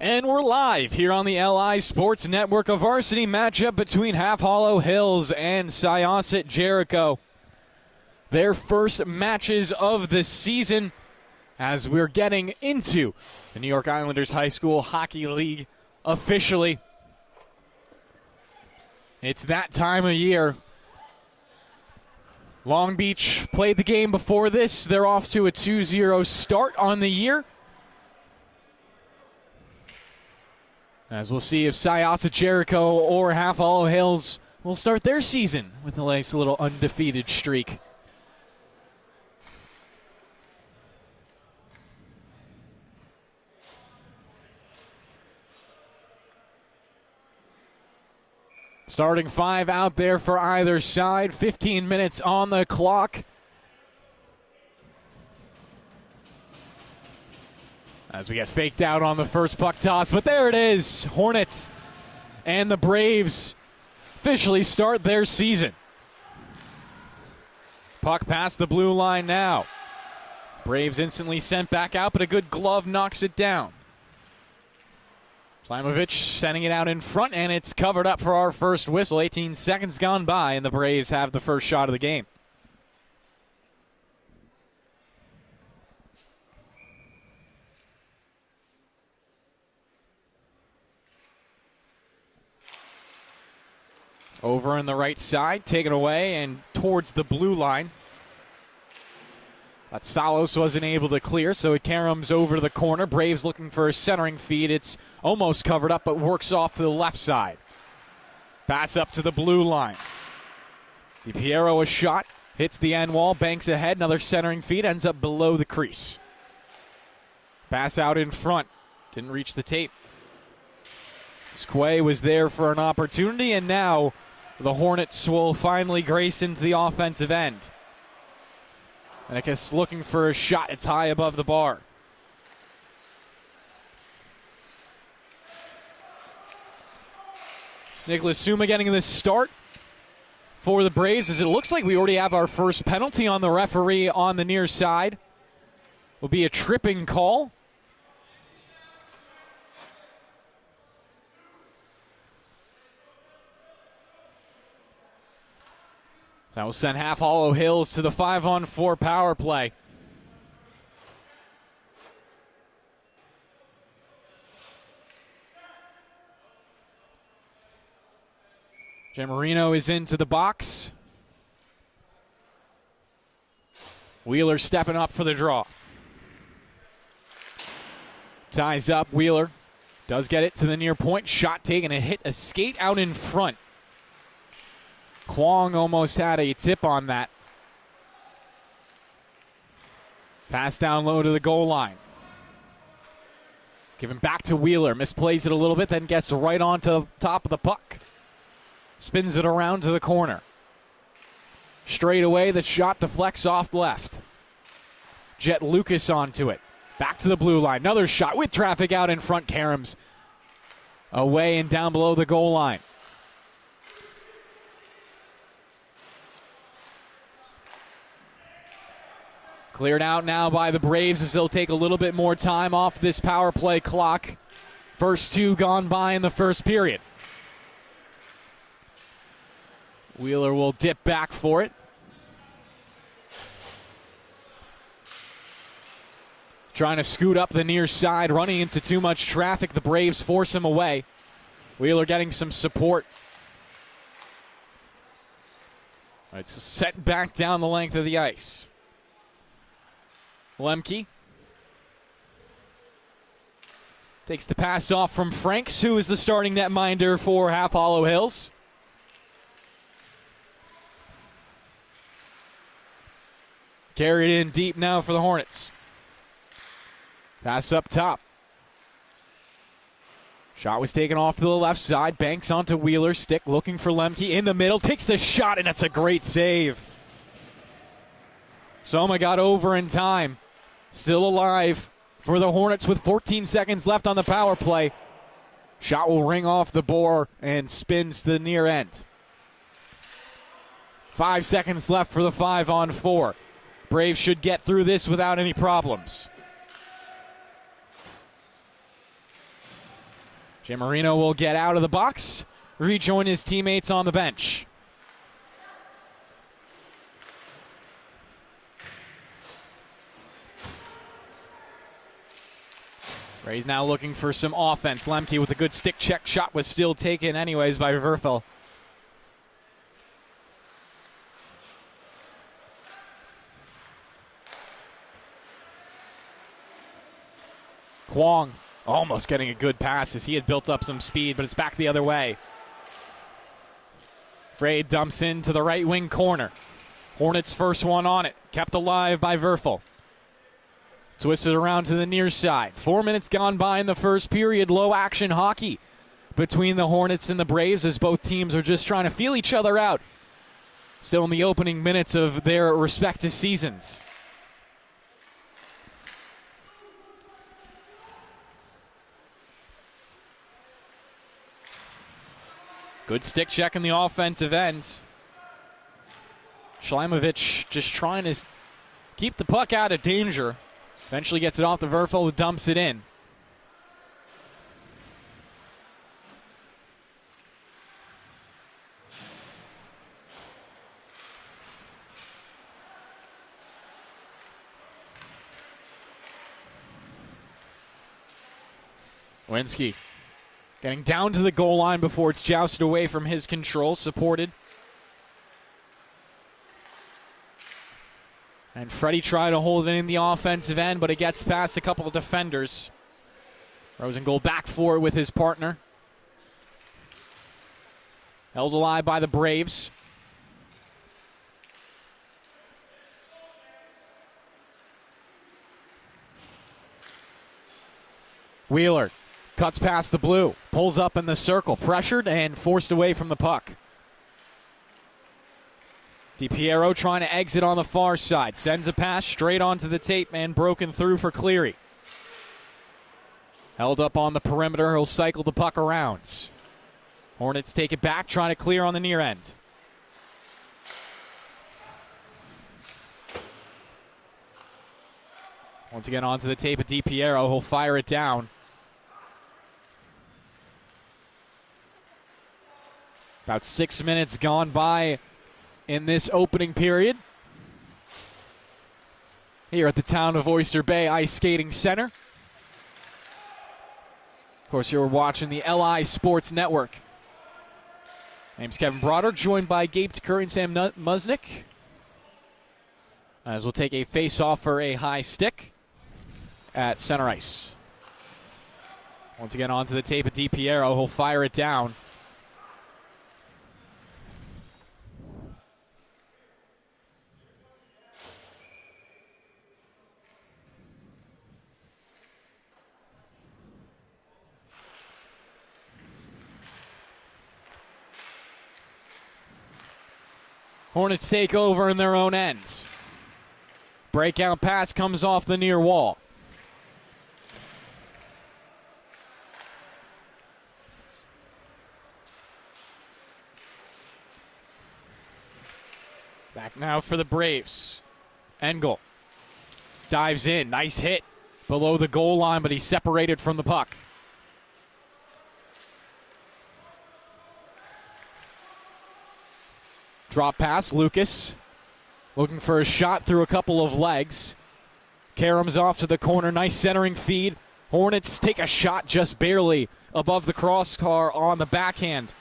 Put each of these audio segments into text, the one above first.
And we're live here on the LI Sports Network, a varsity matchup between Half Hollow Hills and Syosset Jericho. Their first matches of the season as we're getting into the New York Islanders High School Hockey League officially. It's that time of year. Long Beach played the game before this. They're off to a 2-0 start on the year. As we'll see if Syosset Jericho or Half Hollow Hills will start their season with a nice little undefeated streak. Starting five out there for either side. 15 minutes on the clock. As we get faked out on the first puck toss, but there it is. Hornets and the Braves officially start their season. Puck past the blue line now. Braves instantly sent back out, but a good glove knocks it down. Slimovic sending it out in front, and it's covered up for our first whistle. 18 seconds gone by, and the Braves have the first shot of the game. Over on the right side, taken away and towards the blue line. But Salos wasn't able to clear, so it caroms over to the corner. Braves looking for a centering feed. It's almost covered up, but works off to the left side. Pass up to the blue line. DiPiero a shot, hits the end wall, banks ahead. Another centering feed, ends up below the crease. Pass out in front, didn't reach the tape. Squay was there for an opportunity, and now the Hornets will finally grace into the offensive end. And I guess looking for a shot. It's high above the bar. Nicholas Suma getting the start for the Braves, as it looks like we already have our first penalty on the referee on the near side. Will be a tripping call. That will send Half Hollow Hills to the 5-on-4 power play. Gemarino is into the box. Wheeler stepping up for the draw. Ties up, Wheeler does get it to the near point. Shot taken, a hit, a skate out in front. Kwong almost had a tip on that. Pass down low to the goal line. Given back to Wheeler. Misplays it a little bit, then gets right onto the top of the puck. Spins it around to the corner. Straight away, the shot deflects off left. Jet Lucas onto it. Back to the blue line. Another shot with traffic out in front. Karam's away and down below the goal line. Cleared out now by the Braves as they'll take a little bit more time off this power play clock. First two gone by in the first period. Wheeler will dip back for it. Trying to scoot up the near side, running into too much traffic. The Braves force him away. Wheeler getting some support. It's set back down the length of the ice. Lemke takes the pass off from Franks, who is the starting netminder for Half Hollow Hills. Carried in deep now for the Hornets. Pass up top. Shot was taken off to the left side. Banks onto Wheeler. Stick looking for Lemke in the middle. Takes the shot, and that's a great save. Soma got over in time. Still alive for the Hornets with 14 seconds left on the power play. Shot will ring off the bore and spins to the near end. 5 seconds left for the 5-on-4. Braves should get through this without any problems. Marino will get out of the box, rejoin his teammates on the bench. Ray's now looking for some offense. Lemke with a good stick check shot was still taken anyways by Verfel. Kwong almost getting a good pass as he had built up some speed, but it's back the other way. Frey dumps into the right wing corner. Hornets first one on it, kept alive by Verfel. Twisted around to the near side. 4 minutes gone by in the first period. Low action hockey between the Hornets and the Braves as both teams are just trying to feel each other out. Still in the opening minutes of their respective seasons. Good stick check in the offensive end. Shlimovic just trying to keep the puck out of danger. Eventually gets it off the Verfel, who dumps it in. Winsky getting down to the goal line before it's jousted away from his control, supported. And Freddie trying to hold it in the offensive end, but it gets past a couple of defenders. Rosengold back for it with his partner. Held alive by the Braves. Wheeler cuts past the blue, pulls up in the circle, pressured and forced away from the puck. DiPiero trying to exit on the far side. Sends a pass straight onto the tape man, broken through for Cleary. Held up on the perimeter, he'll cycle the puck around. Hornets take it back, trying to clear on the near end. Once again onto the tape of DiPiero, he'll fire it down. About 6 minutes gone by in this opening period here at the Town of Oyster Bay Ice Skating Center. Of course, you're watching the LI Sports Network. Name's Kevin Broder, joined by Gabe Tukur and Sam Musnick. As we'll take a face-off for a high stick at center ice. Once again onto the tape of DiPiero, he'll fire it down. Hornets take over in their own ends. Breakout pass comes off the near wall. Back now for the Braves. Engel dives in. Nice hit below the goal line, but he's separated from the puck. Drop pass, Lucas looking for a shot through a couple of legs. Karam's off to the corner, nice centering feed. Hornets take a shot just barely above the crossbar on the backhand.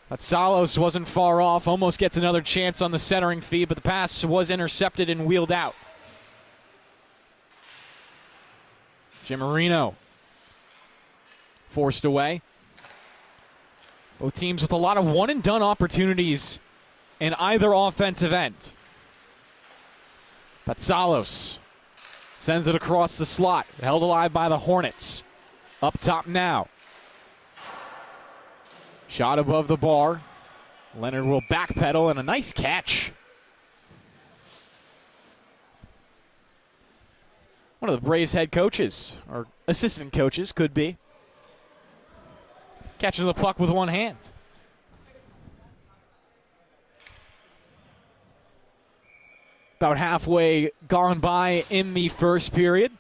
But Salos wasn't far off, almost gets another chance on the centering feed, but the pass was intercepted and wheeled out. Marino forced away. Both teams with a lot of one-and-done opportunities in either offensive end. Patsalos sends it across the slot, held alive by the Hornets. Up top now. Shot above the bar. Leonard will backpedal, and a nice catch. One of the Braves head coaches, or assistant coaches, could be. Catching the puck with one hand. About halfway gone by in the first period.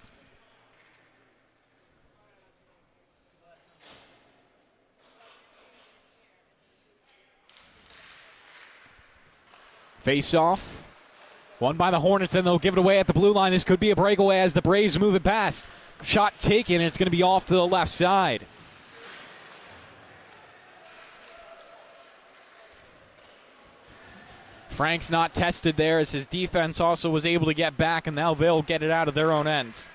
Face off. Won by the Hornets, then they'll give it away at the blue line. This could be a breakaway as the Braves move it past. Shot taken, and it's going to be off to the left side. Frank's not tested there as his defense also was able to get back, and now they'll get it out of their own end.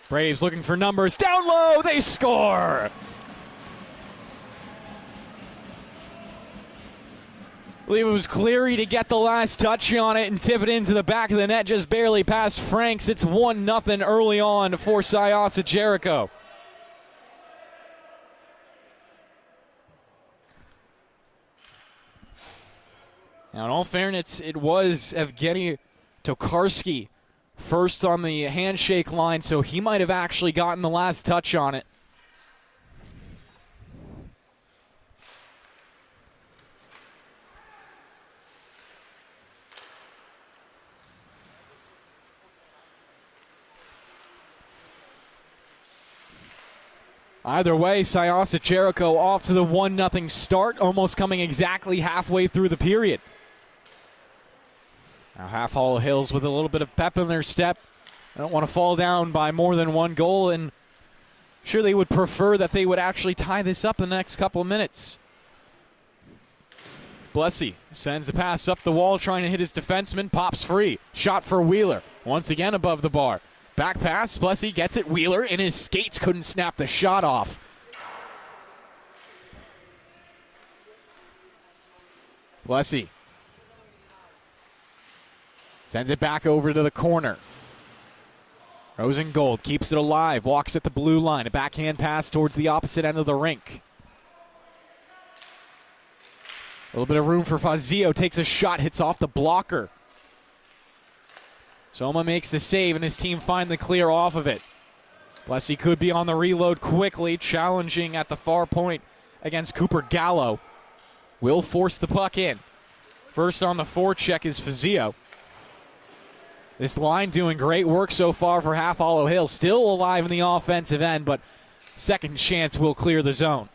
Braves looking for numbers. Down low, they score! I believe it was Cleary to get the last touch on it and tip it into the back of the net, just barely past Franks. It's 1-0 early on for Syosset Jericho. Now, in all fairness, it was Evgeny Tokarski first on the handshake line, so he might have actually gotten the last touch on it. Either way, Syosset Jericho off to the 1-0 start, almost coming exactly halfway through the period. Now Half Hollow Hills with a little bit of pep in their step. They don't want to fall down by more than one goal, and sure they would prefer that they would actually tie this up in the next couple of minutes. Blessy sends a pass up the wall, trying to hit his defenseman, pops free. Shot for Wheeler, once again above the bar. Back pass, Blessy gets it, Wheeler, and his skates couldn't snap the shot off. Blessy sends it back over to the corner. Rosengold keeps it alive, walks at the blue line. A backhand pass towards the opposite end of the rink. A little bit of room for Fazio, takes a shot, hits off the blocker. Soma makes the save, and his team find the clear off of it. Blessy could be on the reload quickly, challenging at the far point against Cooper Gallo. Will force the puck in. First on the forecheck is Fazio. This line doing great work so far for Half Hollow Hills. Still alive in the offensive end, but second chance will clear the zone.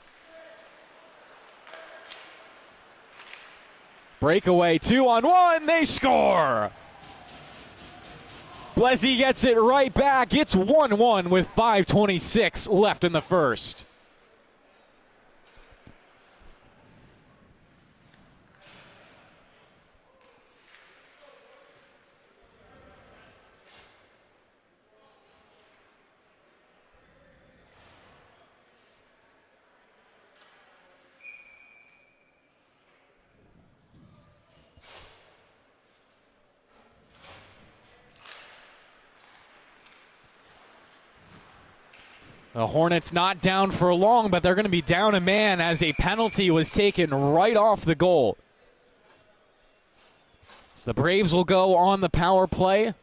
Breakaway, 2-on-1, they score! Blessy gets it right back. It's 1-1 with 5:26 left in the first. The Hornets not down for long, but they're going to be down a man as a penalty was taken right off the goal. So the Braves will go on the power play.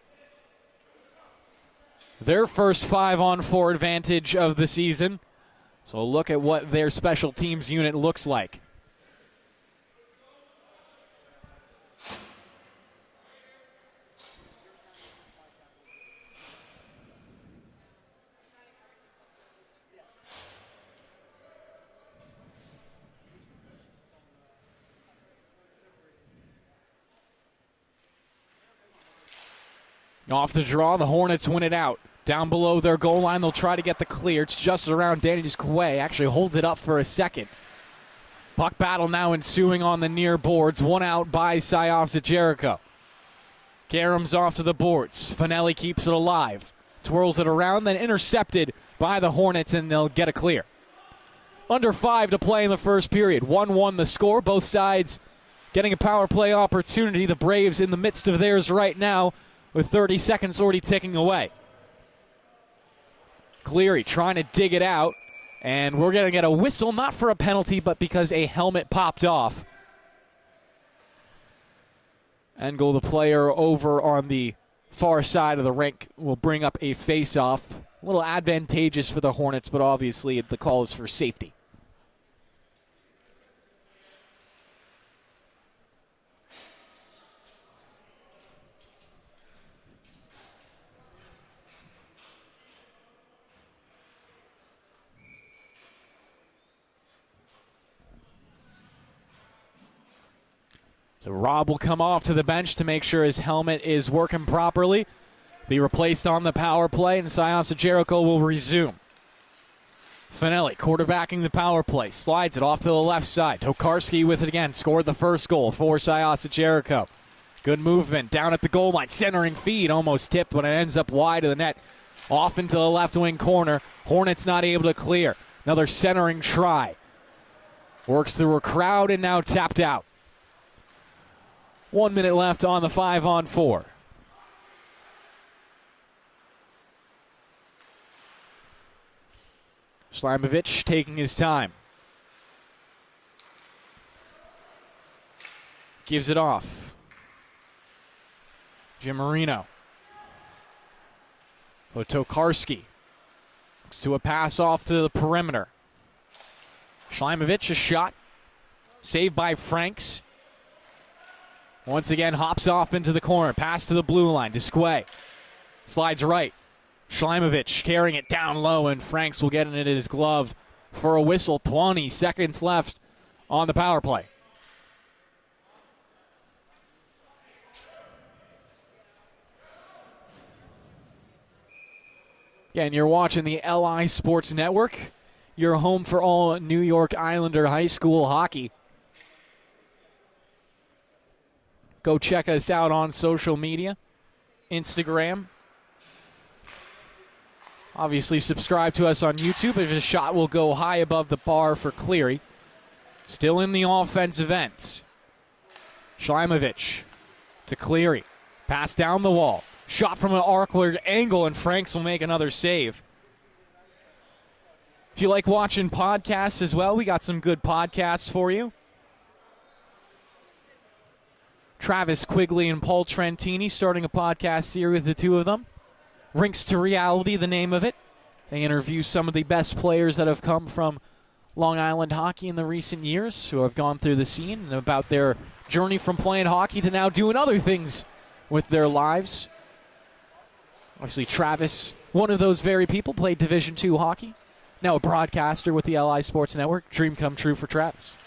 Their first 5-on-4 advantage of the season. So look at what their special teams unit looks like. Off the draw, the Hornets win it out. Down below their goal line, they'll try to get the clear. It's just around Danny's Quay. Actually holds it up for a second. Puck battle now ensuing on the near boards. One out by Syosset Jericho. Garum's off to the boards. Finelli keeps it alive. Twirls it around, then intercepted by the Hornets, and they'll get a clear. Under 5 to play in the first period. 1-1 the score. Both sides getting a power play opportunity. The Braves in the midst of theirs right now, with 30 seconds already ticking away. Cleary trying to dig it out, and we're going to get a whistle, not for a penalty, but because a helmet popped off. Engel, the player over on the far side of the rink, will bring up a face-off. A little advantageous for the Hornets, but obviously the call is for safety. So Rob will come off to the bench to make sure his helmet is working properly. Be replaced on the power play, and Syosset Jericho will resume. Finelli quarterbacking the power play. Slides it off to the left side. Tokarski with it again. Scored the first goal for Syosset Jericho. Good movement down at the goal line. Centering feed almost tipped when it ends up wide of the net. Off into the left wing corner. Hornets not able to clear. Another centering try. Works through a crowd and now tapped out. 1 minute left on the 5-on-4. Slimovic taking his time. Gives it off. Jim Marino. Tokarski. Looks to a pass off to the perimeter. Slimovic, a shot. Saved by Franks. Once again, hops off into the corner. Pass to the blue line. Desquay slides right. Slimovic carrying it down low, and Franks will get it in his glove for a whistle. 20 seconds left on the power play. Again, you're watching the LI Sports Network. Your home for all New York Islander high school hockey. Go check us out on social media, Instagram. Obviously, subscribe to us on YouTube if a shot will go high above the bar for Cleary. Still in the offensive end. Slimovic to Cleary. Pass down the wall. Shot from an awkward angle, and Franks will make another save. If you like watching podcasts as well, we got some good podcasts for you. Travis Quigley and Paul Trentini starting a podcast series with the two of them. Rinks to Reality, the name of it. They interview some of the best players that have come from Long Island hockey in the recent years, who have gone through the scene, and about their journey from playing hockey to now doing other things with their lives. Obviously, Travis, one of those very people, played Division II hockey. Now a broadcaster with the LI Sports Network. Dream come true for Travis.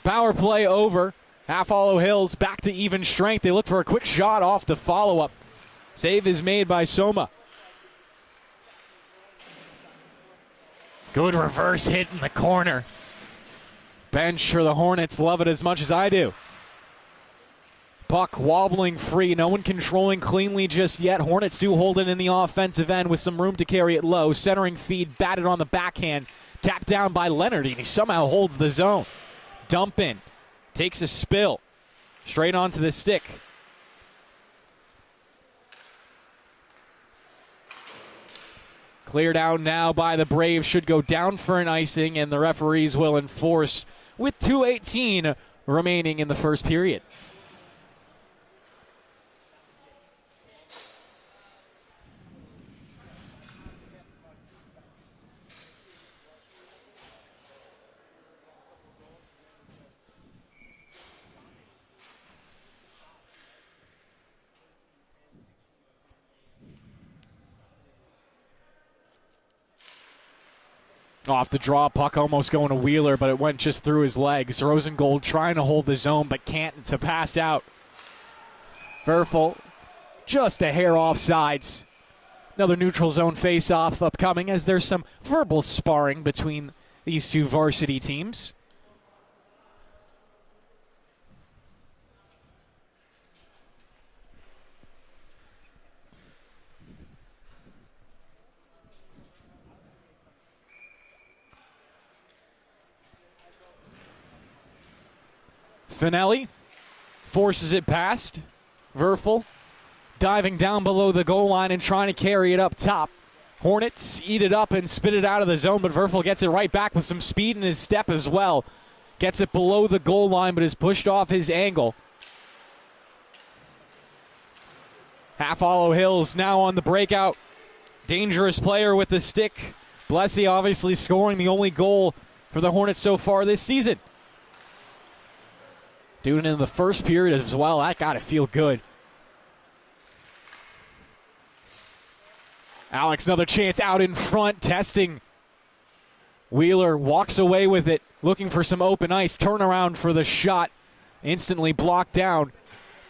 Power play over. Half Hollow Hills back to even strength. They look for a quick shot off the follow-up. Save is made by Soma. Good reverse hit in the corner. Bench for the Hornets love it as much as I do. Puck wobbling free. No one controlling cleanly just yet. Hornets do hold it in the offensive end with some room to carry it low. Centering feed batted on the backhand. Tapped down by Leonard, and he somehow holds the zone. Dump in. Takes a spill. Straight onto the stick. Cleared out now by the Braves. Should go down for an icing, and the referees will enforce with 2:18 remaining in the first period. Off the draw, puck almost going to Wheeler, but it went just through his legs. Rosengold trying to hold the zone, but can't. It's a pass out. Verfel just a hair off sides. Another neutral zone face-off upcoming, as there's some verbal sparring between these two varsity teams. Finelli forces it past. Verfel diving down below the goal line and trying to carry it up top. Hornets eat it up and spit it out of the zone, but Verfel gets it right back with some speed in his step as well. Gets it below the goal line, but is pushed off his angle. Half Hollow Hills now on the breakout. Dangerous player with the stick. Blessy obviously scoring the only goal for the Hornets so far this season. Doing it in the first period as well. That got to feel good. Alex, another chance out in front, testing Wheeler walks away with it, looking for some open ice. Turnaround for the shot. Instantly blocked down.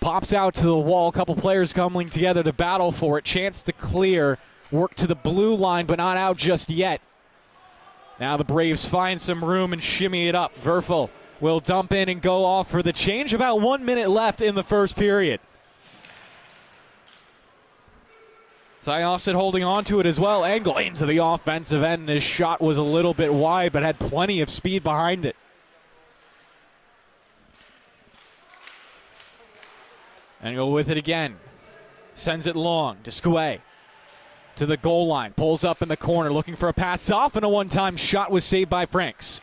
Pops out to the wall. A couple players coming together to battle for it. Chance to clear. Work to the blue line, but not out just yet. Now the Braves find some room and shimmy it up. Verfel will dump in and go off for the change. About 1 minute left in the first period. Syosset holding on to it as well. Engel into the offensive end. His shot was a little bit wide, but had plenty of speed behind it. Engel with it again. Sends it long to Skoué. To the goal line. Pulls up in the corner, looking for a pass off, and a one-time shot was saved by Franks.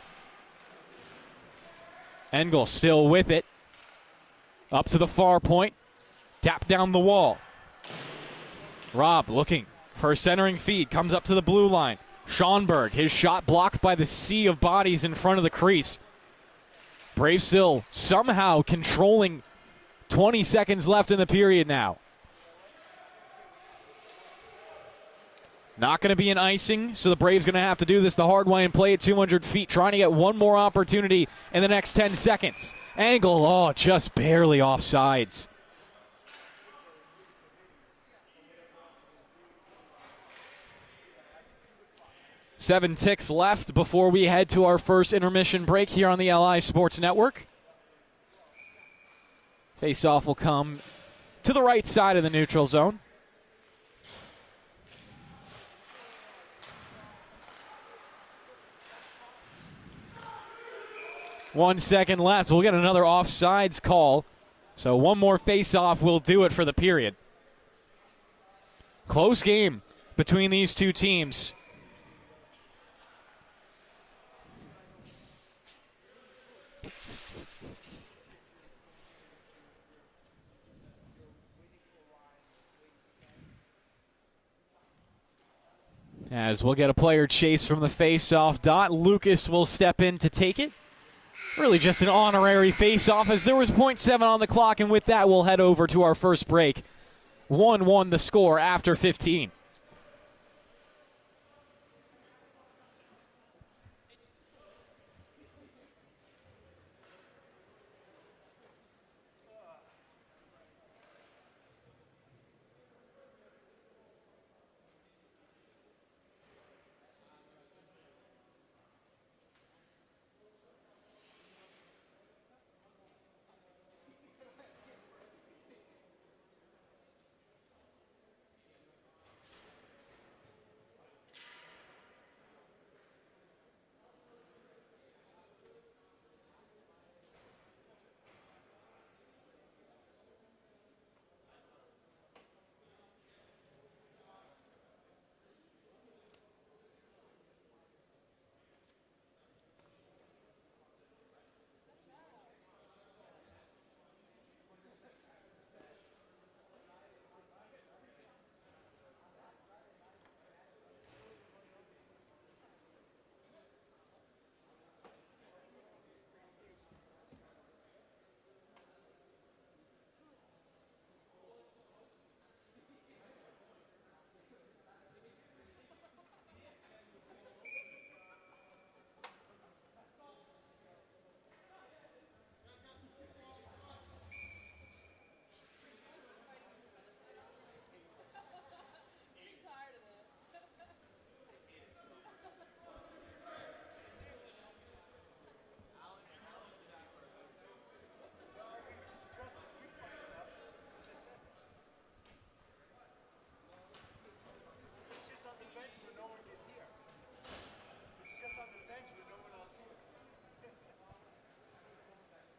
Engel still with it. Up to the far point. Tap down the wall. Robb looking for a centering feed. Comes up to the blue line. Schonberg, his shot blocked by the sea of bodies in front of the crease. Braves still somehow controlling 20 seconds left in the period now. Not going to be an icing, so the Braves going to have to do this the hard way and play at 200 feet, trying to get one more opportunity in the next 10 seconds. Engel, just barely offsides. 7 ticks left before we head to our first intermission break here on the LI Sports Network. Face-off will come to the right side of the neutral zone. One second left. We'll get another offsides call. So one more face-off will do it for the period. Close game between these two teams. As we'll get a player chase from the face-off dot. Lucas will step in to take it. Really just an honorary face-off as there was 0.7 on the clock, and with that we'll head over to our first break. 1-1 the score after 15.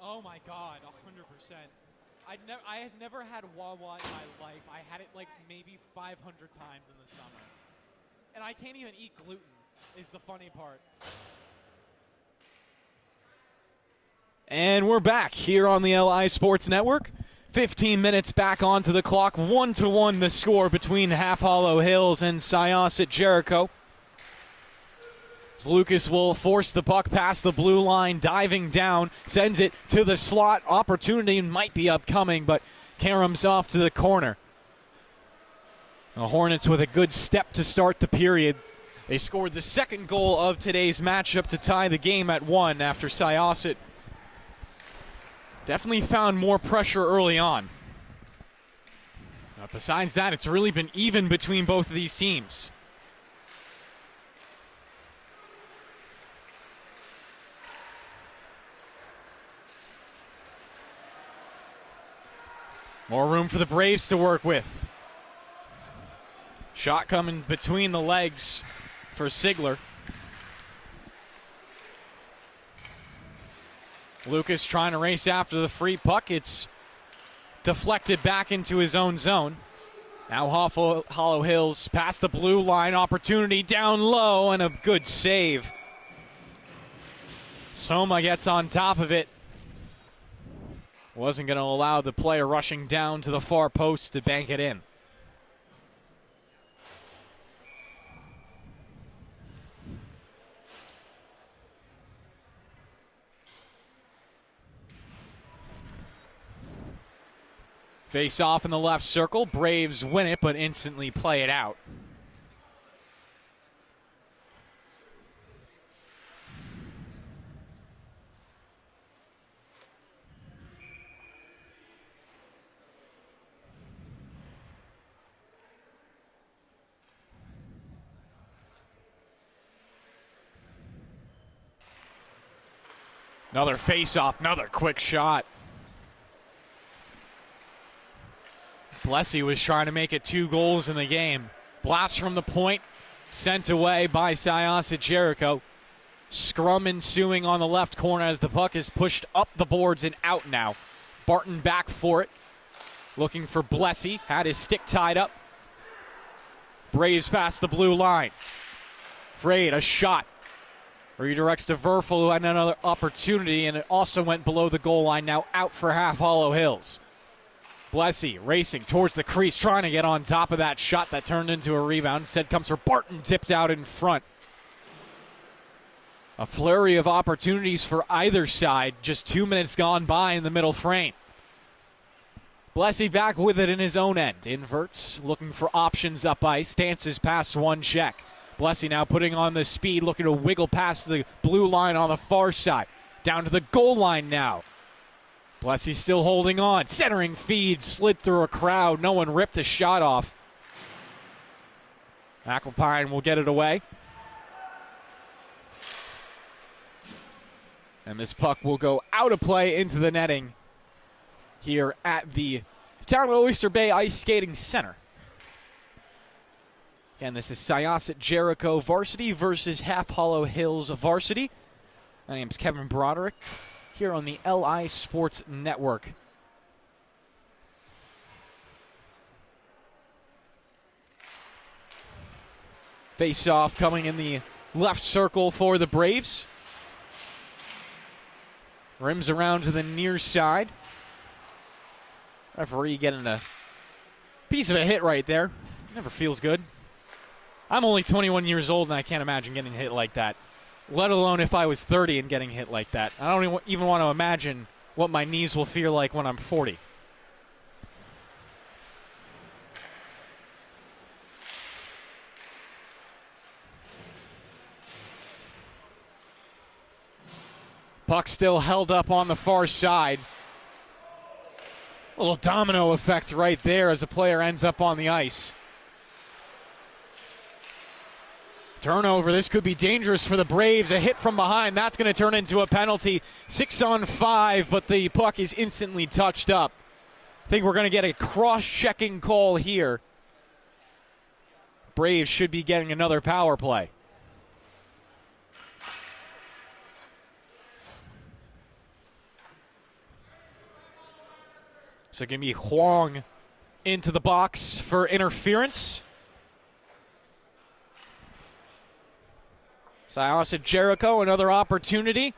Oh my God, 100%. I had never had Wawa in my life. I had it like maybe 500 times in the summer. And I can't even eat gluten, is the funny part. And we're back here on the LI Sports Network. 15 minutes back onto the clock. 1-1 the score between Half Hollow Hills and Syosset Jericho. Lucas will force the puck past the blue line, diving down, sends it to the slot. Opportunity might be upcoming, but Karam's off to the corner. The Hornets with a good step to start the period. They scored the second goal of today's matchup to tie the game at 1 after Syosset definitely found more pressure early on. But besides that, it's really been even between both of these teams. More room for the Braves to work with. Shot coming between the legs for Sigler. Lucas trying to race after the free puck. It's deflected back into his own zone. Now Hollow Hills past the blue line. Opportunity down low and a good save. Soma gets on top of it. Wasn't going to allow the player rushing down to the far post to bank it in. Face off in the left circle. Braves win it, but instantly play it out. Another face-off, another quick shot. Blessy was trying to make it 2 goals in the game. Blast from the point, sent away by Syosset Jericho. Scrum ensuing on the left corner as the puck is pushed up the boards and out now. Barton back for it, looking for Blessy, had his stick tied up. Braves past the blue line. Frade, a shot. Redirects to Verfel, who had another opportunity, and it also went below the goal line, now out for half Hollow Hills. Blessy racing towards the crease, trying to get on top of that shot that turned into a rebound. Instead comes for Barton, tipped out in front. A flurry of opportunities for either side, just 2 minutes gone by in the middle frame. Blessy back with it in his own end. Inverts, looking for options up ice, dances past one check. Blessy now putting on the speed, looking to wiggle past the blue line on the far side. Down to the goal line now. Blessy still holding on. Centering feed, slid through a crowd. No one ripped a shot off. McAlpine will get it away. And this puck will go out of play into the netting here at the Town of Oyster Bay Ice Skating Center. Again, this is Syosset Jericho Varsity versus Half Hollow Hills Varsity. My name's Kevin Broderick here on the LI Sports Network. Face-off coming in the left circle for the Braves. Rims around to the near side. Referee getting a piece of a hit right there. Never feels good. I'm only 21 years old, and I can't imagine getting hit like that, let alone if I was 30 and getting hit like that. I don't even want to imagine what my knees will feel like when I'm 40. Puck still held up on the far side. A little domino effect right there as a player ends up on the ice. Turnover, this could be dangerous for the Braves. A hit from behind, that's going to turn into a penalty. 6-on-5, but the puck is instantly touched up. I think we're going to get a cross-checking call here. Braves should be getting another power play. So going to be Huang into the box for interference. Syosset Jericho, another opportunity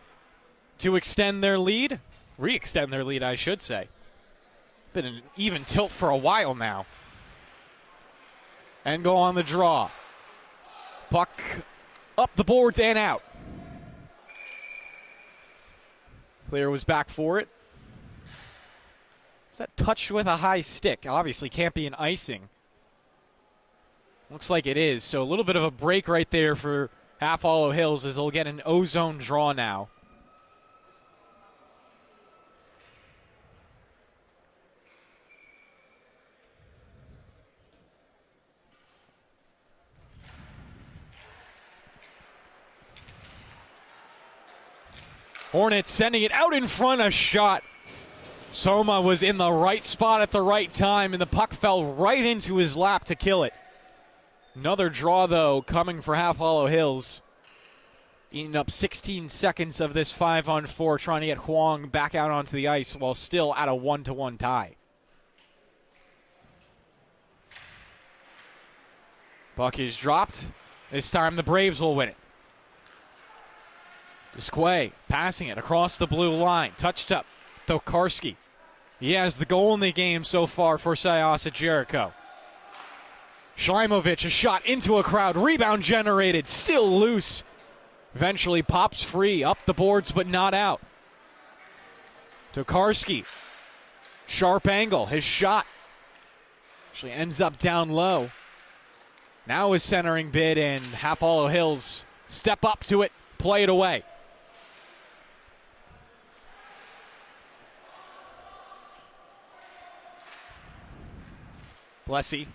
to extend their lead. Re-extend their lead, I should say. Been an even tilt for a while now. And go on the draw. Puck up the boards and out. Clear was back for it. Is that touched with a high stick? Obviously can't be an icing. Looks like it is. So a little bit of a break right there for Half Hollow Hills as they'll get an O-zone draw now. Hornets sending it out in front, a shot. Soma was in the right spot at the right time, and the puck fell right into his lap to kill it. Another draw, though, coming for Half Hollow Hills. Eating up 16 seconds of this 5-on-4, trying to get Huang back out onto the ice while still at a 1-1 tie. Puck is dropped. This time the Braves will win it. Desquay passing it across the blue line. Touched up. Tokarski. He has the goal in the game so far for Syosset Jericho. Shlimovic, a shot into a crowd. Rebound generated. Still loose. Eventually pops free. Up the boards but not out. Tokarski. Sharp angle. His shot actually ends up down low. Now his centering bid, and Half Hollow Hills step up to it. Play it away. Blessy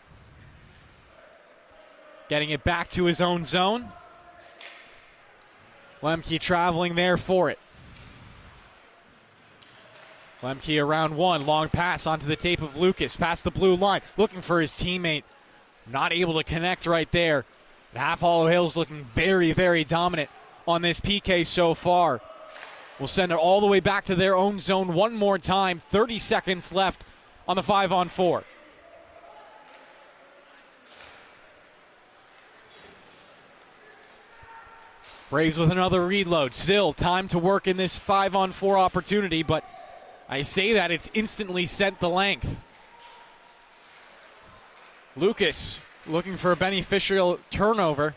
getting it back to his own zone. Lemke traveling there for it. Lemke around one. Long pass onto the tape of Lucas. Past the blue line. Looking for his teammate. Not able to connect right there. Half Hollow Hills looking very, very dominant on this PK so far. We'll send it all the way back to their own zone one more time. 30 seconds left on the 5-on-4. Braves with another reload. Still time to work in this 5-on-4 opportunity, but I say that it's instantly sent the length. Lucas looking for a beneficial turnover.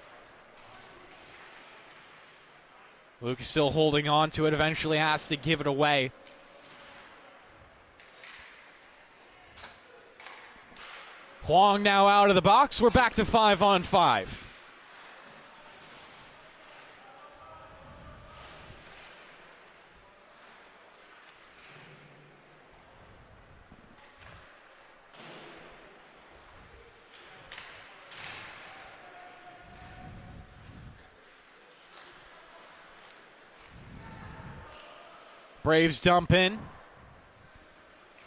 Lucas still holding on to it, eventually has to give it away. Huang now out of the box. We're back to 5-on-5. Braves dump in.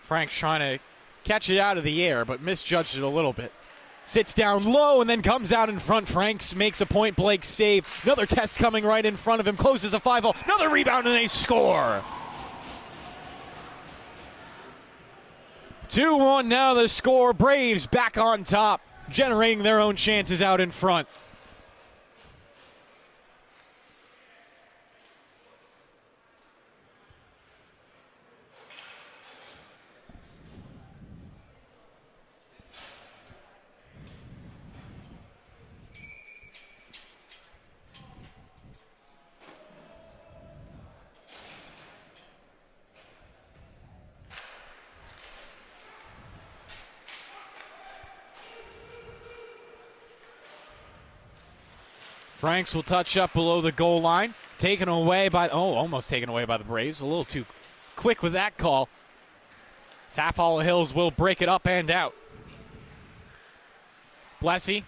Frank's trying to catch it out of the air, but misjudged it a little bit. Sits down low and then comes out in front. Franks makes a point-blank save. Another test coming right in front of him. Closes a 5-0. Another rebound and they score. 2-1 now the score. Braves back on top, generating their own chances out in front. Franks will touch up below the goal line. Taken away by, almost taken away by the Braves. A little too quick with that call. Half Hollow Hills will break it up and out. Blessy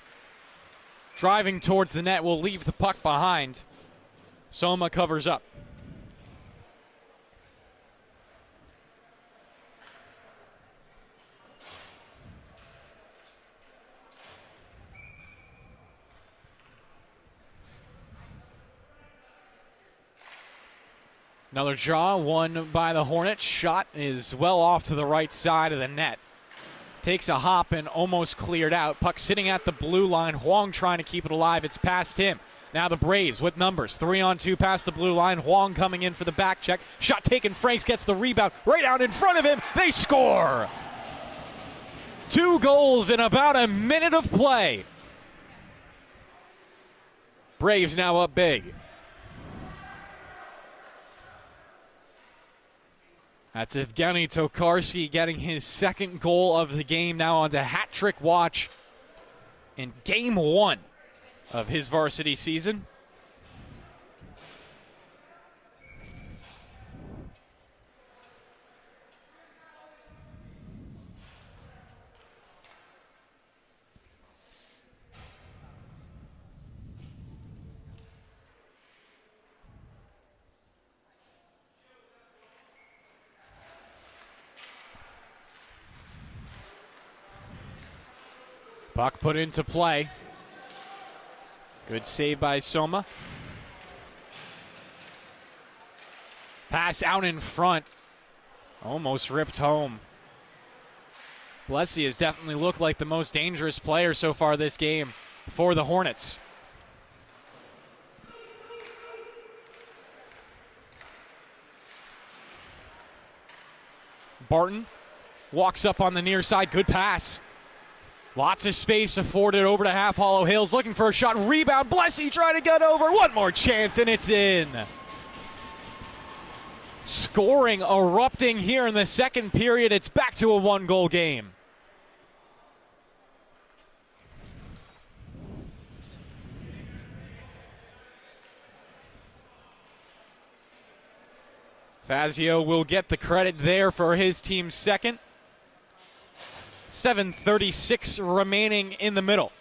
driving towards the net will leave the puck behind. Soma covers up. Another draw, won by the Hornets. Shot is well off to the right side of the net. Takes a hop and almost cleared out. Puck sitting at the blue line. Huang trying to keep it alive. It's past him. Now the Braves with numbers. 3-on-2 past the blue line. Huang coming in for the back check. Shot taken. Franks gets the rebound right out in front of him. They score! 2 goals in about a minute of play. Braves now up big. That's Evgeny Tokarski getting his second goal of the game, now on to hat trick watch. in game 1 of his varsity season. Puck put into play. Good save by Soma. Pass out in front. Almost ripped home. Blessy has definitely looked like the most dangerous player so far this game for the Hornets. Barton walks up on the near side. Good pass. Lots of space afforded over to Half Hollow Hills. Looking for a shot. Rebound. Blessy trying to get over. One more chance, and it's in. Scoring erupting here in the second period. It's back to a one-goal game. Fazio will get the credit there for his team's second. 7:36 remaining in the middle.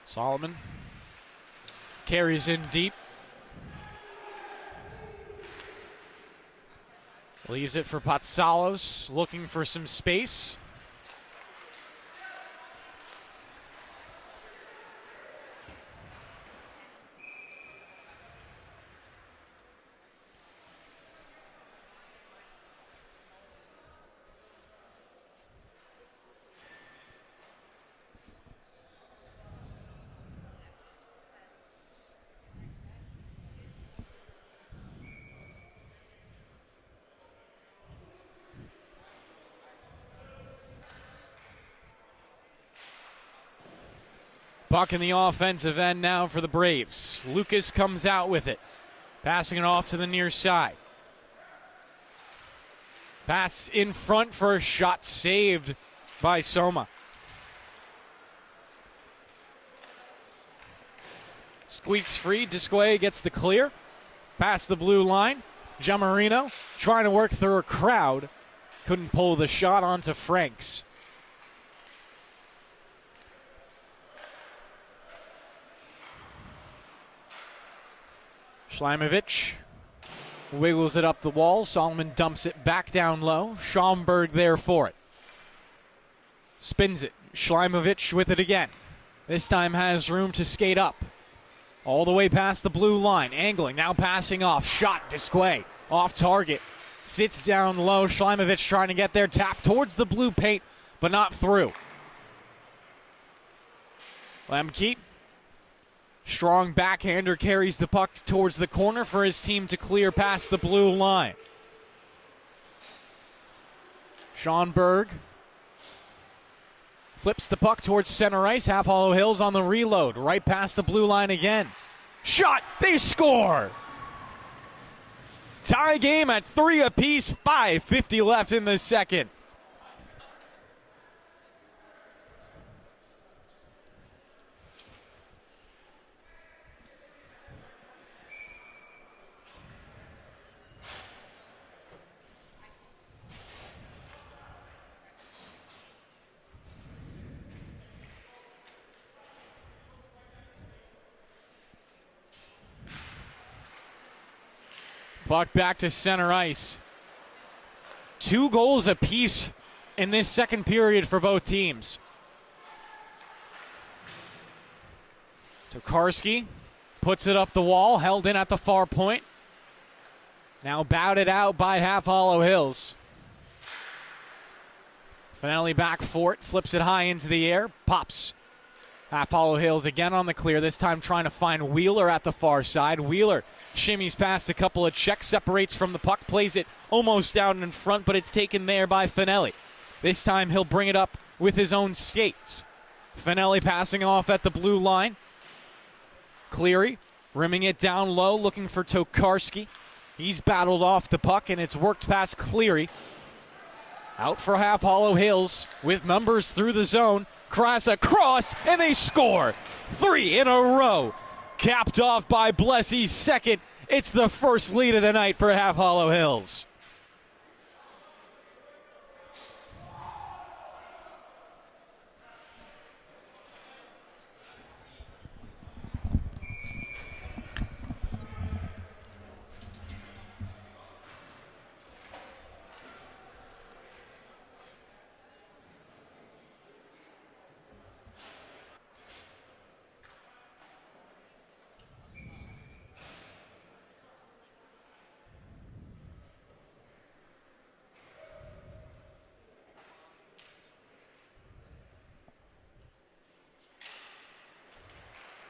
Solomon carries in deep. Leaves it for Patsalos, looking for some space. Puck in the offensive end now for the Braves. Lucas comes out with it. Passing it off to the near side. Pass in front for a shot saved by Soma. Squeaks free. Disquay gets the clear. Past the blue line. Giammarino trying to work through a crowd. Couldn't pull the shot onto Franks. Schleimovich wiggles it up the wall. Solomon dumps it back down low. Schaumburg there for it. Spins it. Schleimovich with it again. This time has room to skate up. All the way past the blue line. Angling, now passing off. Shot, Disquay. Off target. Sits down low. Schleimovich trying to get there. Tap towards the blue paint, but not through. Lemke. Strong backhander carries the puck towards the corner for his team to clear past the blue line. Schaumburg flips the puck towards center ice. Half Hollow Hills on the reload. Right past the blue line again. Shot! They score! Tie game at 3 apiece. 5:50 left in the second. Puck back to center ice. 2 goals apiece in this second period for both teams. Tokarski puts it up the wall, held in at the far point. Now batted out by Half Hollow Hills. Finelli back for it, flips it high into the air, pops Half Hollow Hills again on the clear, this time trying to find Wheeler at the far side. Wheeler shimmies past a couple of checks, separates from the puck, plays it almost down in front, but it's taken there by Finelli. This time he'll bring it up with his own skates. Finelli passing off at the blue line. Cleary rimming it down low, looking for Tokarski. He's battled off the puck, and it's worked past Cleary. Out for Half Hollow Hills with numbers through the zone. Cross across, and they score. 3 in a row. Capped off by Blessy's second. It's the first lead of the night for Half Hollow Hills.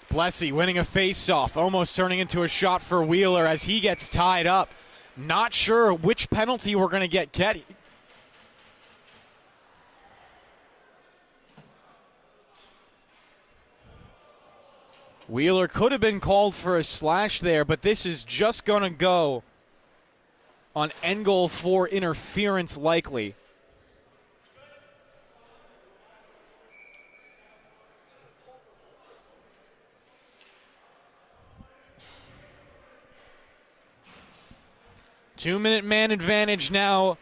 Blessy winning a face-off, almost turning into a shot for Wheeler as he gets tied up. Not sure which penalty we're going to get. Wheeler could have been called for a slash there, but this is just going to go on end goal for interference likely. Two-minute man advantage now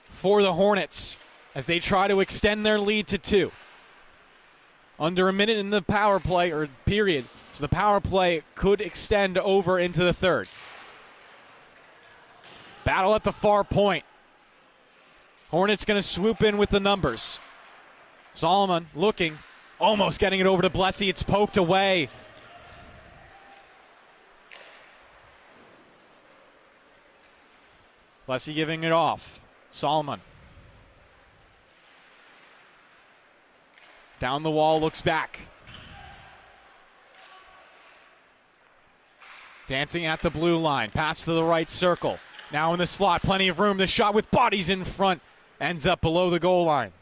for the Hornets as they try to extend their lead to 2. Under a minute in the power play, or period, so the power play could extend over into the third. Battle at the far point. Hornets going to swoop in with the numbers. Solomon looking, almost getting it over to Blessy. It's poked away. Blessy giving it off. Solomon. Down the wall, looks back. Dancing at the blue line. Pass to the right circle. Now in the slot, plenty of room. The shot with bodies in front ends up below the goal line.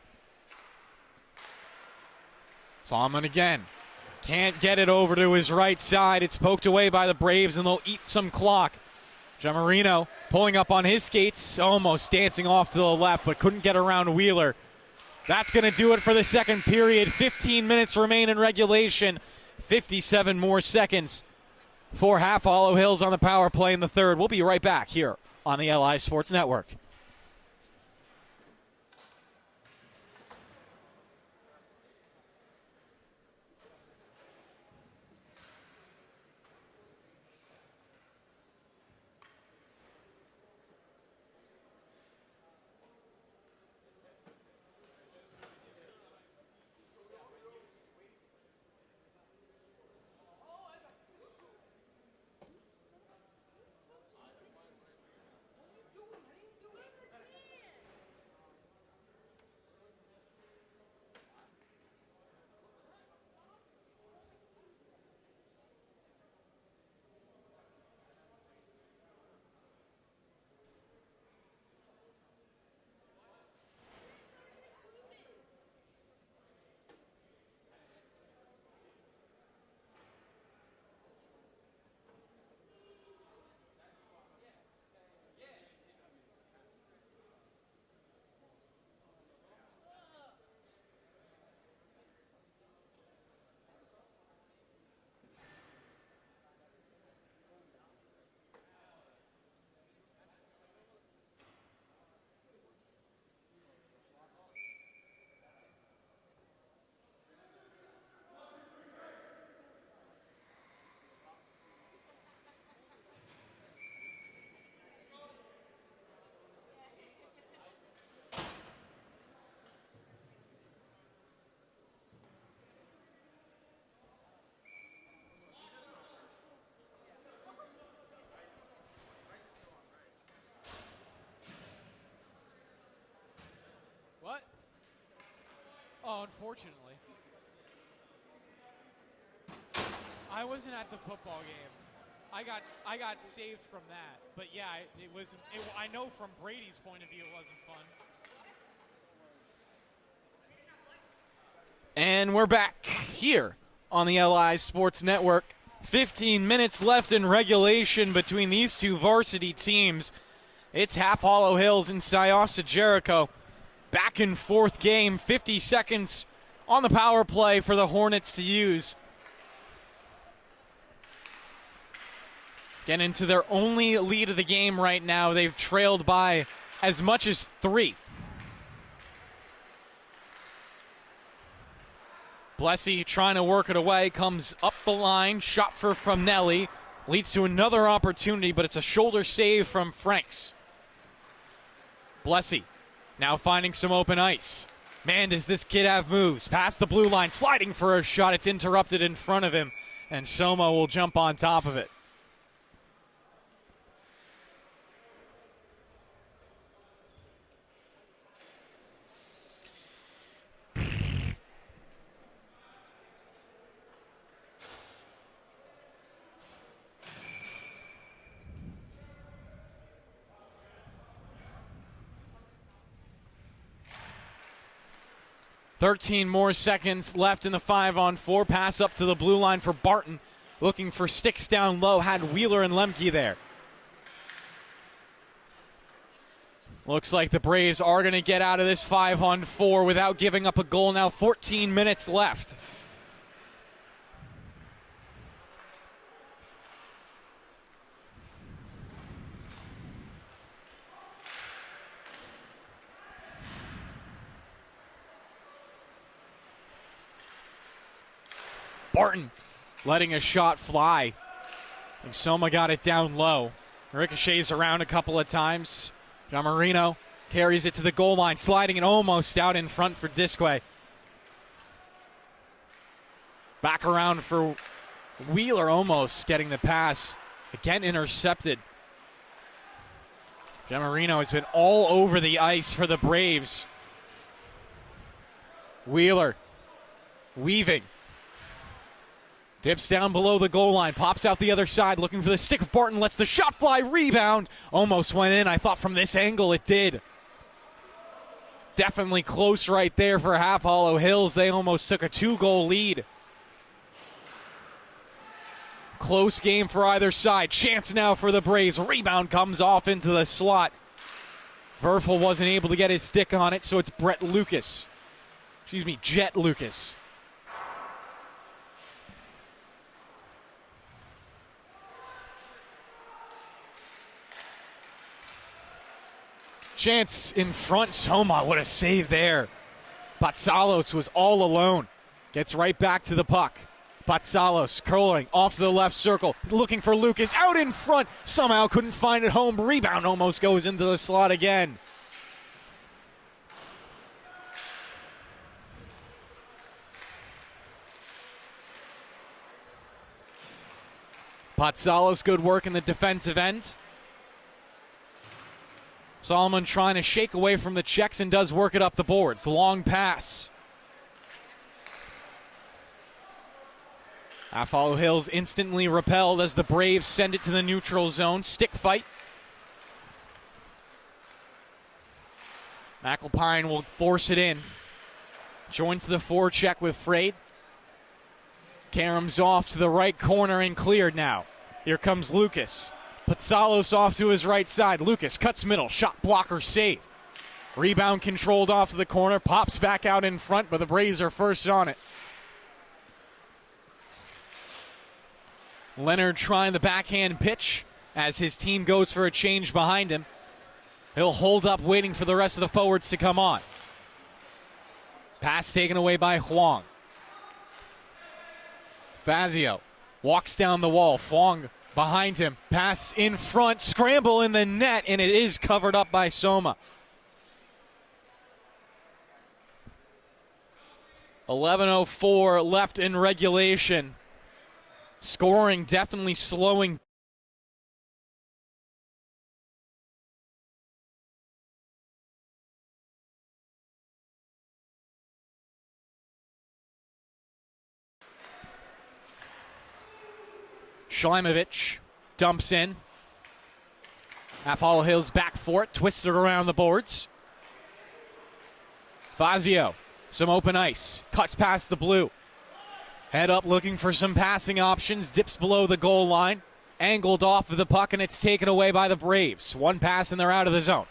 Solomon again. Can't get it over to his right side. It's poked away by the Braves, and they'll eat some clock. Jamarino pulling up on his skates, almost dancing off to the left, but couldn't get around Wheeler. That's going to do it for the second period. 15 minutes remain in regulation. 57 more seconds for Half Hollow Hills on the power play in the third. We'll be right back here on the LI Sports Network. What? Oh, unfortunately. I wasn't at the football game. I got saved from that. But yeah, it was. I know from Brady's point of view, it wasn't fun. And we're back here on the LI Sports Network. 15 minutes left in regulation between these two varsity teams. It's Half Hollow Hills and Syosset Jericho. Back in fourth game, 50 seconds on the power play for the Hornets to use. Getting into their only lead of the game right now. They've trailed by as much as 3. Blessy trying to work it away, comes up the line, shot from Nelly, leads to another opportunity, but it's a shoulder save from Franks. Blessy now finding some open ice. Man, does this kid have moves. Past the blue line, sliding for a shot. It's interrupted in front of him, and Soma will jump on top of it. Thirteen more seconds left in the 5-on-4. Pass up to the blue line for Barton. Looking for sticks down low. Had Wheeler and Lemke there. Looks like the Braves are going to get out of this 5-on-4 without giving up a goal. Now 14 minutes left. Barton letting a shot fly. And Soma got it down low. Ricochets around a couple of times. John Marino carries it to the goal line, sliding it almost out in front for Disque. Back around for Wheeler, almost getting the pass. Again intercepted. John Marino has been all over the ice for the Braves. Wheeler weaving. Dips down below the goal line, pops out the other side, looking for the stick of Barton, lets the shot fly, rebound. Almost went in. I thought from this angle it did. Definitely close right there for Half Hollow Hills. They almost took a 2-goal lead. Close game for either side. Chance now for the Braves. Rebound comes off into the slot. Verfel wasn't able to get his stick on it, so it's Jet Lucas. Chance in front. Soma, what a save there. Patsalos was all alone. Gets right back to the puck. Patsalos curling off to the left circle. Looking for Lucas out in front. Somehow couldn't find it home. Rebound almost goes into the slot again. Patsalos, good work in the defensive end. Solomon trying to shake away from the checks and does work it up the boards. Long pass. Half Hollow Hills instantly repelled as the Braves send it to the neutral zone. Stick fight. McAlpine will force it in. Joins the forecheck with Frade. Karam's off to the right corner and cleared now. Here comes Lucas. Patsalos off to his right side. Lucas cuts middle. Shot blocker save. Rebound controlled off to the corner. Pops back out in front, but the Braves are first on it. Leonard trying the backhand pitch as his team goes for a change behind him. He'll hold up waiting for the rest of the forwards to come on. Pass taken away by Huang. Fazio walks down the wall. Huang behind him. Pass in front. Scramble in the net, and it is covered up by Soma. 11:04 left in regulation. Scoring definitely slowing. Schlemovich dumps in. Half Hollow Hills back for it, twisted around the boards. Fazio, some open ice, cuts past the blue. Head up looking for some passing options, dips below the goal line. Angled off of the puck, and it's taken away by the Braves. One pass, and they're out of the zone.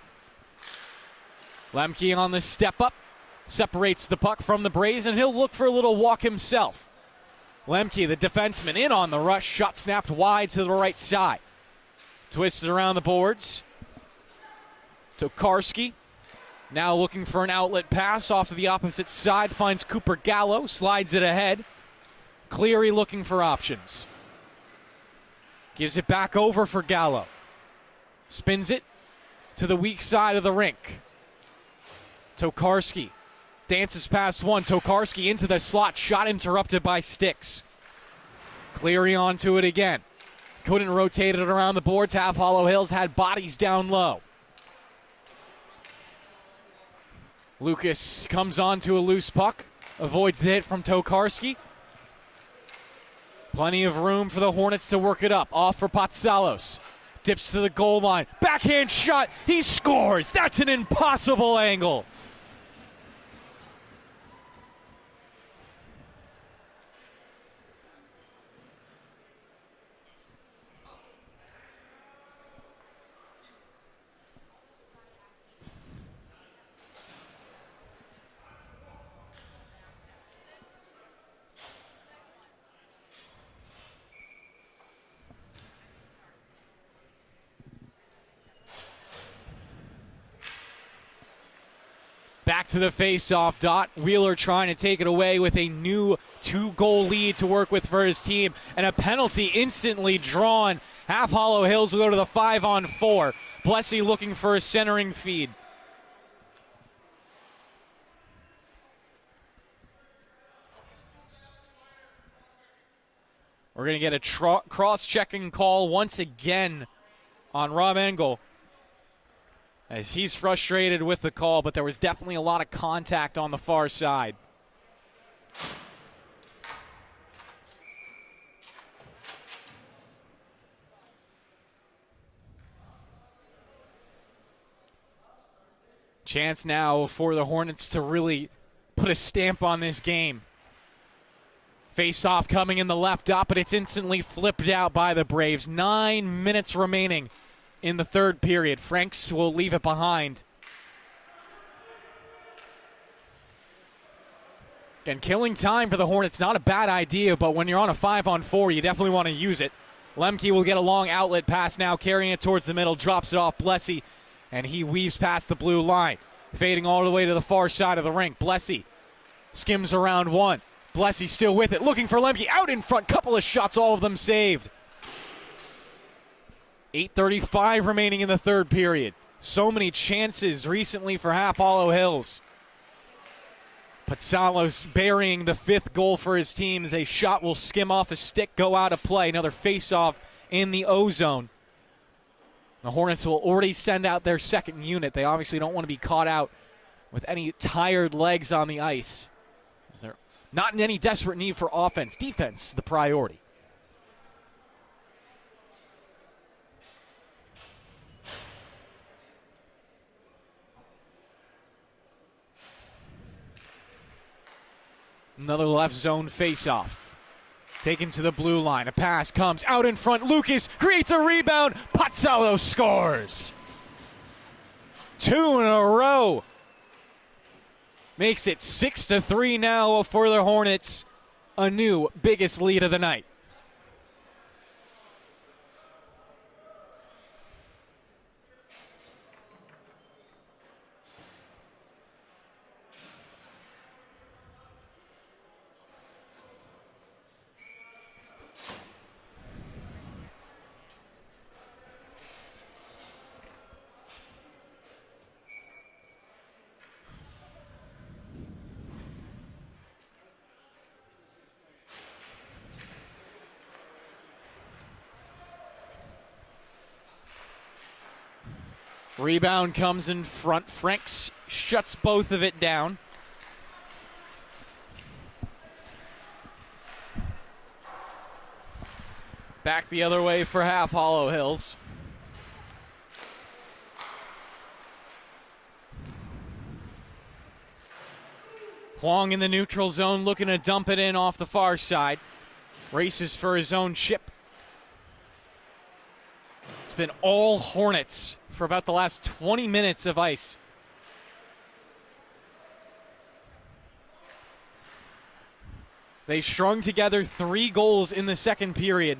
Lemke on the step up, separates the puck from the Braves, and he'll look for a little walk himself. Lemke, the defenseman, in on the rush, shot snapped wide to the right side. Twisted around the boards. Tokarski, now looking for an outlet pass off to the opposite side, finds Cooper Gallo, slides it ahead. Cleary looking for options. Gives it back over for Gallo. Spins it to the weak side of the rink. Tokarski dances past one. Tokarski into the slot. Shot interrupted by sticks. Cleary onto it again. Couldn't rotate it around the boards. Half Hollow Hills had bodies down low. Lucas comes onto a loose puck. Avoids the hit from Tokarski. Plenty of room for the Hornets to work it up. Off for Patsalos. Dips to the goal line. Backhand shot. He scores. That's an impossible angle. Back to the face-off dot. Wheeler trying to take it away with a new 2-goal lead to work with for his team. And a penalty instantly drawn. Half Hollow Hills will go to the 5-on-4. Blessy looking for a centering feed. We're going to get a cross-checking call once again on Rob Engel, as he's frustrated with the call, but there was definitely a lot of contact on the far side. Chance now for the Hornets to really put a stamp on this game. Face-off coming in the left dot, but it's instantly flipped out by the Braves. 9 minutes remaining in the third period. Franks will leave it behind. And killing time for the Hornets, not a bad idea, but when you're on a 5-on-4, you definitely want to use it. Lemke will get a long outlet pass now, carrying it towards the middle, drops it off Blessy, and he weaves past the blue line, fading all the way to the far side of the rink. Blessy skims around one. Blessy still with it, looking for Lemke, out in front, couple of shots, all of them saved. 8:35 remaining in the third period. So many chances recently for Half Hollow Hills. Patsalos burying the 5th goal for his team as a shot will skim off a stick, go out of play. Another face-off in the O-zone. The Hornets will already send out their second unit. They obviously don't want to be caught out with any tired legs on the ice. They're not in any desperate need for offense. Defense, the priority. Another left zone face-off. Taken to the blue line. A pass comes out in front. Lucas creates a rebound. Patsalos scores. 2 in a row. Makes it 6-3 now for the Hornets. A new biggest lead of the night. Rebound comes in front. Franks shuts both of it down. Back the other way for Half Hollow Hills. Huang in the neutral zone looking to dump it in off the far side. Races for his own chip. It's been all Hornets for about the last 20 minutes of ice. They strung together 3 goals in the second period.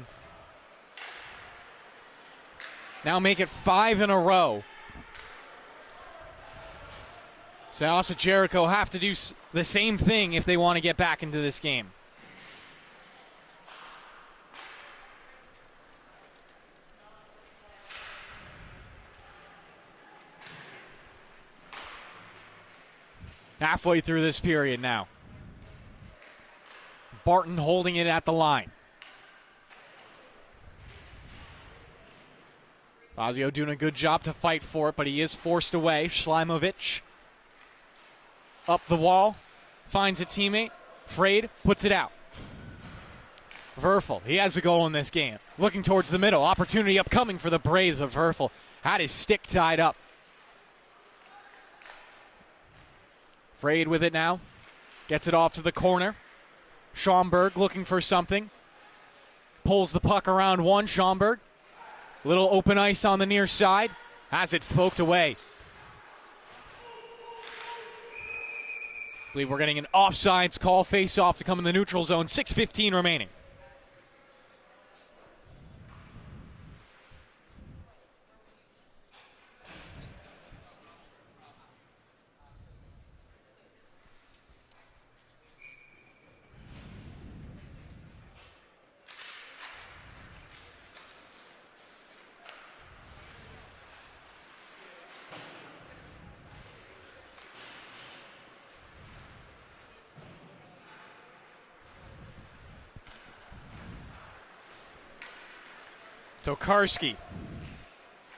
Now make it 5 in a row. Syosset Jericho have to do the same thing if they want to get back into this game. Halfway through this period now. Barton holding it at the line. Fazio doing a good job to fight for it, but he is forced away. Slimovic up the wall, finds a teammate. Frade puts it out. Verfel, he has a goal in this game. Looking towards the middle. Opportunity upcoming for the Braves, but Verfel had his stick tied up. Frade with it now. Gets it off to the corner. Schomburg looking for something. Pulls the puck around one. Schomburg. Little open ice on the near side. Has it poked away. I believe we're getting an offsides call. Face off to come in the neutral zone. 6:15 remaining. Tokarski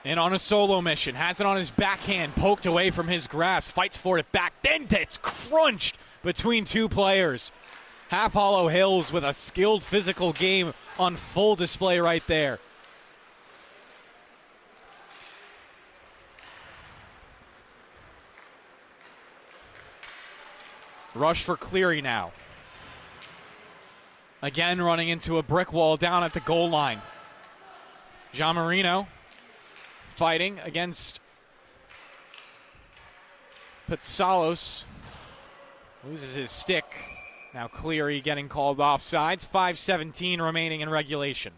in on a solo mission. Has it on his backhand. Poked away from his grasp. Fights for it back. Then it's crunched between 2 players. Half Hollow Hills with a skilled physical game on full display right there. Rush for Cleary now. Again running into a brick wall down at the goal line. John Marino fighting against Patsalos. Loses his stick. Now Cleary getting called offsides. 5:17 remaining in regulation.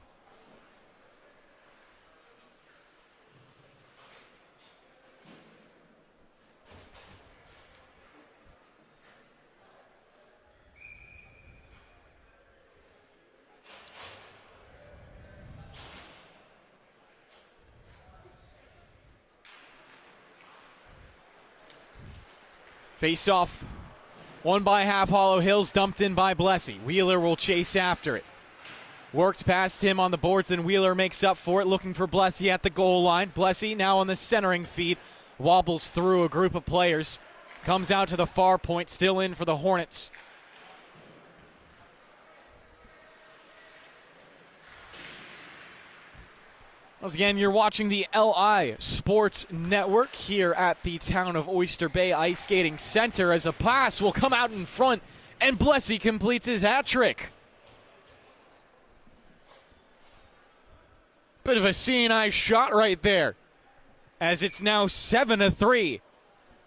Face off, won by Half Hollow Hills, dumped in by Blessy. Wheeler will chase after it. Worked past him on the boards, and Wheeler makes up for it, looking for Blessy at the goal line. Blessy now on the centering feed, wobbles through a group of players, comes out to the far point, still in for the Hornets. Once again, you're watching the LI Sports Network here at the town of Oyster Bay Ice Skating Center as a pass will come out in front, and Blessy completes his hat trick. Bit of a seeing eye shot right there, as it's now 7-3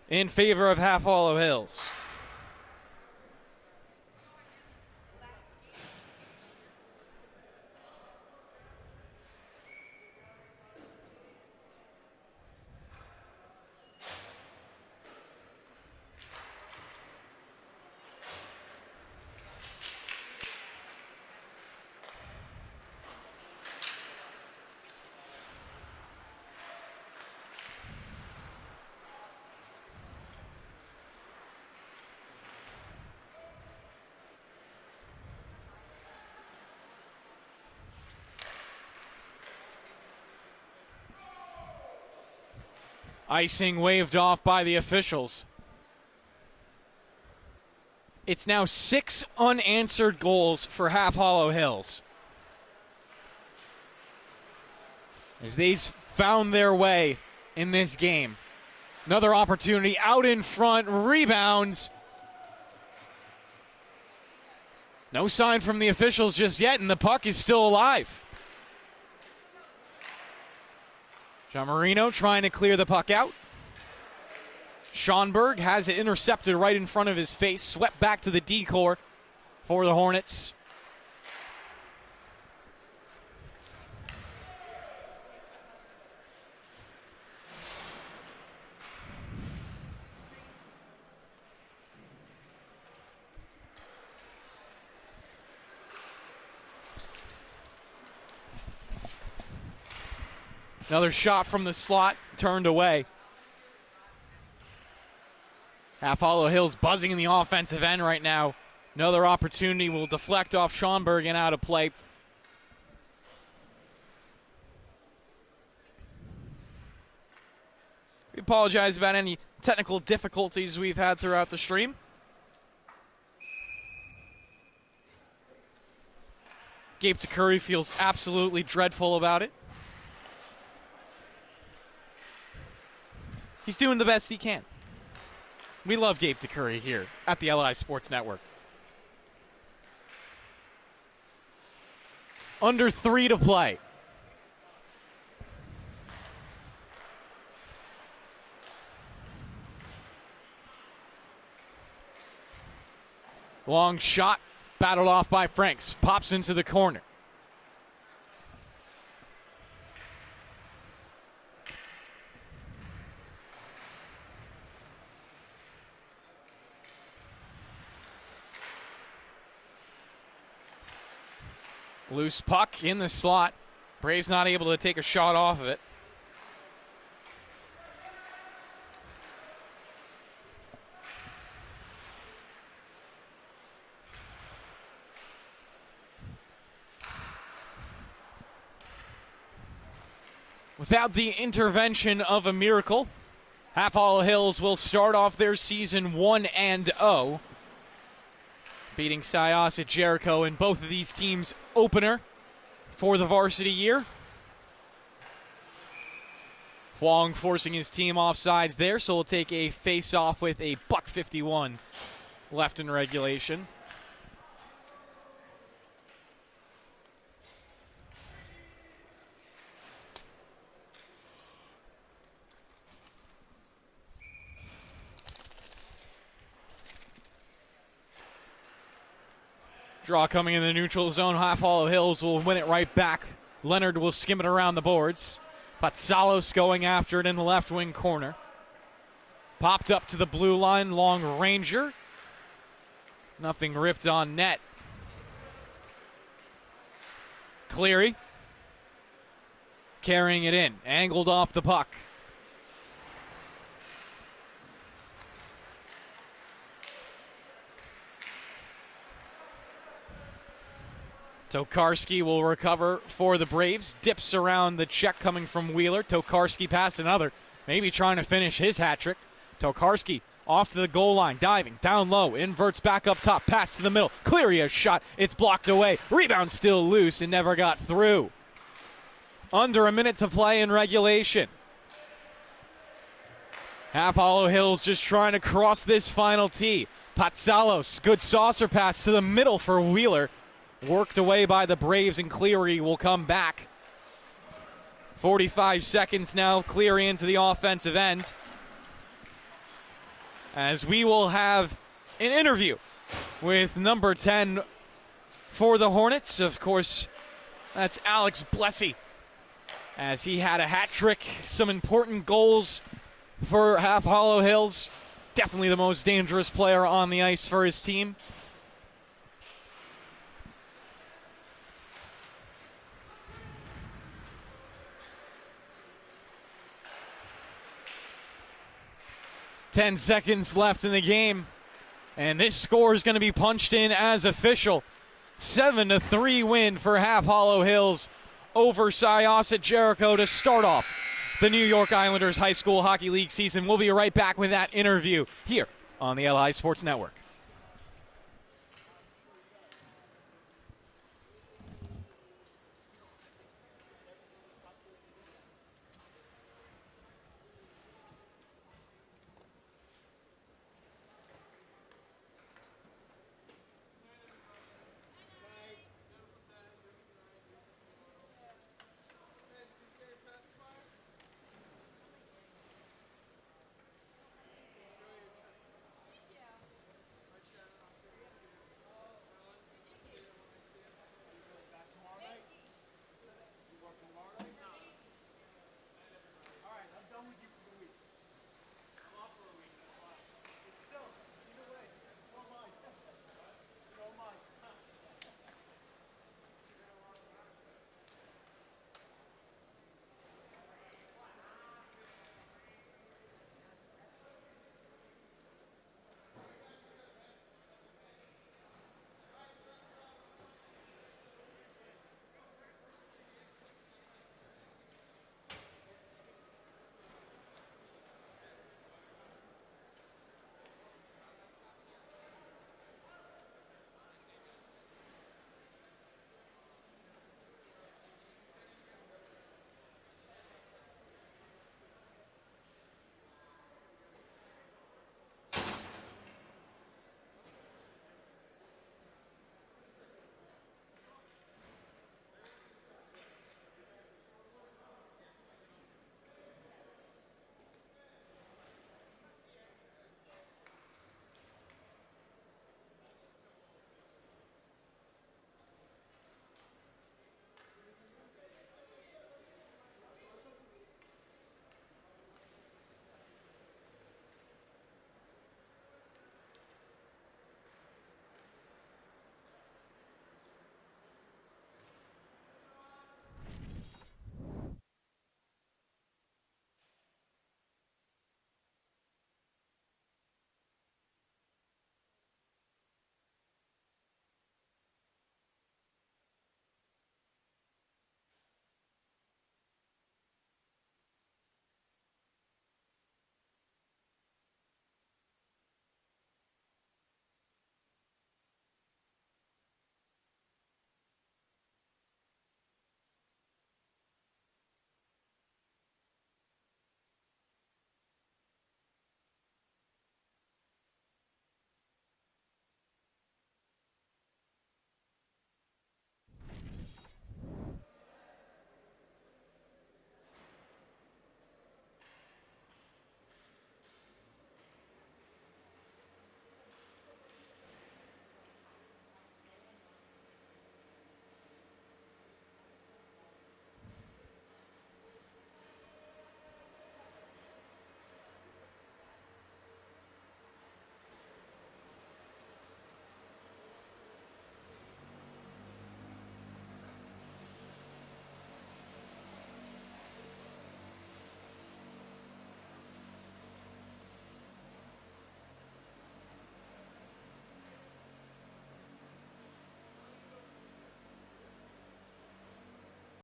in favor of Half Hollow Hills. Icing waved off by the officials. It's now 6 unanswered goals for Half Hollow Hills. as they've found their way in this game. Another opportunity out in front, rebounds. No sign from the officials just yet, and the puck is still alive. John Marino trying to clear the puck out. Schonberg has it intercepted right in front of his face, swept back to the D-core for the Hornets. Another shot from the slot, turned away. Half Hollow Hills buzzing in the offensive end right now. Another opportunity will deflect off Schonberg and out of play. We apologize about any technical difficulties we've had throughout the stream. Gabe Curry feels absolutely dreadful about it. He's doing the best he can. We love Gabe Curry here at the LI Sports Network. Under 3 to play. Long shot, battled off by Franks. Pops into the corner. Loose puck in the slot. Braves not able to take a shot off of it. Without the intervention of a miracle, Half Hollow Hills will start off their season 1-0. Beating Syosset Jericho in both of these teams' opener for the varsity year. Huang forcing his team offsides there, so we'll take a face-off with a $1.51 left in regulation. Draw coming in the neutral zone. Half Hollow Hills will win it right back. Leonard will skim it around the boards. Patsalos going after it in the left wing corner. Popped up to the blue line. Long Ranger. Nothing ripped on net. Cleary carrying it in. Angled off the puck. Tokarski will recover for the Braves. Dips around the check coming from Wheeler. Tokarski past another. Maybe trying to finish his hat trick. Tokarski off to the goal line. Diving down low. Inverts back up top. Pass to the middle. Cleary a shot. It's blocked away. Rebound still loose and never got through. Under a minute to play in regulation. Half Hollow Hills just trying to cross this final tee. Patsalos. Good saucer pass to the middle for Wheeler. Worked away by the Braves, and Cleary will come back. 45 seconds now. Cleary into the offensive end. As we will have an interview with number 10 for the Hornets. Of course, that's Alex Blessy, as he had a hat trick, some important goals for Half Hollow Hills. Definitely the most dangerous player on the ice for his team. Ten seconds left in the game, and this score is going to be punched in as official. 7-3 win for Half Hollow Hills over Syosset Jericho to start off the New York Islanders High School Hockey League season. We'll be right back with that interview here on the LI Sports Network.